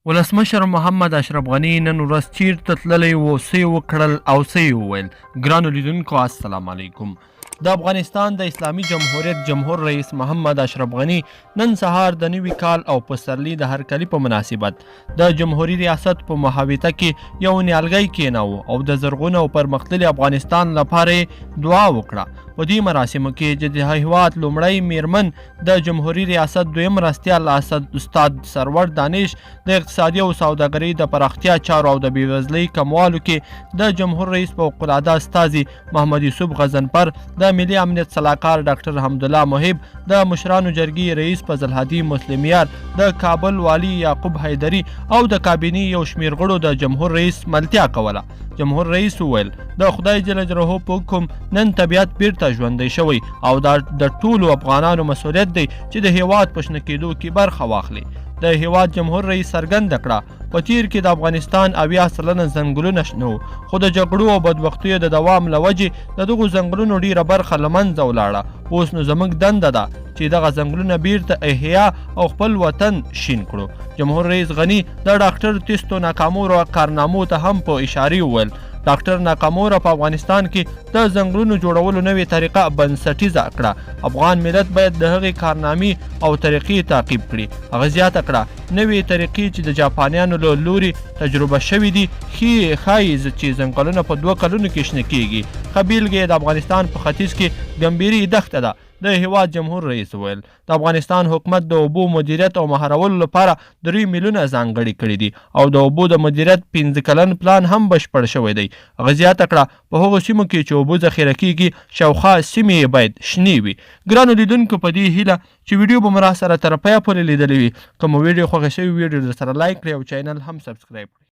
ولسمشر محمد اشرف غني نن ورځ چیرته تللی و، څه یې وکړل او څه یې وویل؟ ګرانو لیدونکو السلام علیکم. د افغانستان د اسلامي جمهوریت جمهور رئیس محمد اشرف غني نن سهار د نوي کال او پسرلي د هرکلي په مناسبت د جمهوري ریاست په محاوطه کې یو نیالګی کېناوه او د زرغون او پرمختللي افغانستان لپاره دعا وکړه. په دې مراسمو کې چې د هیواد لومړی میرمن د جمهوري ریاست دویم مرستیال استاد سرور دانش د اقتصادي او سوداګرۍ د پراختیا چارو او د بېوزلۍ کموالو کې د جمهور رئیس فوق‌العاده استازي محمد یوسف غضنفر، د ملي امنیت سلاکار ډاکټر حمدالله محب، د مشرانو جرګې رئیس فضل هادي مسلمیار، د کابل والي یعقوب حیدري او د کابینې یو شمېر غړو د جمهور رئیس ملتیا کوله. جمهور رئیس وویل د خدای جل جلاله په حکم نن طبیعت بیرته ژوندی شوی او دا د ټولو افغانانو مسؤلیت دی چې د هیواد په شنه کېدو کې برخه واخلي. د هیواد جمهور رئیس څرګنده کړه په تیر کې د افغانستان 80% ځنګلونه شنه وو، خو د جګړو او بدبختیو د دوام له وجې د دغو ځنګلونو ډیره برخه له منځه ولاړه. اوس نو زموږ دنده ده چې دغه ځنګلونه بیرته احیا او خپل وطن شین کړو. جمهور رئیس غني د ډاکټر تیستو ناکامورو کارنامو ته هم په اشارې وویل ډاکټر ناکامورا په افغانستان کې د ځنګلونو جوړولو نوې طریقه بنسټیزه کړه. افغان ملت باید د هغې کارنامې او طریقې تعقیب کړي. هغه زیاته کړه نوې طریقې چې د جاپانیانو له لوري تجربه شوي دي ښایي چې ځنګلونه په 2 کلونو کې شنه کیږي. ښه بیلګه یې د افغانستان په ختیځ کې ګمبیري دښته ده. د هیواد جمهور رئیس وویل د افغانستان حکومت د اوبو مدیریت او مهارولو لپاره 3 میلیونه ځانګړي کړي دي او د اوبو د مدیریت 15 کلن پلان هم بشپړ شوی دی. هغه زیاته کړه په هغو سیمو کې چې اوبه ذخیره کیږي شاوخوا سیمې باید شنې وي. ګرانو لیدونکو په دې هیله چې ویډیو به مو راسره تر پایه پورې لیدلی وي. که مو ویډیو خوښه شوې ویډیو درسره لایک کړئ او چینل هم سبسکرایب کړئ.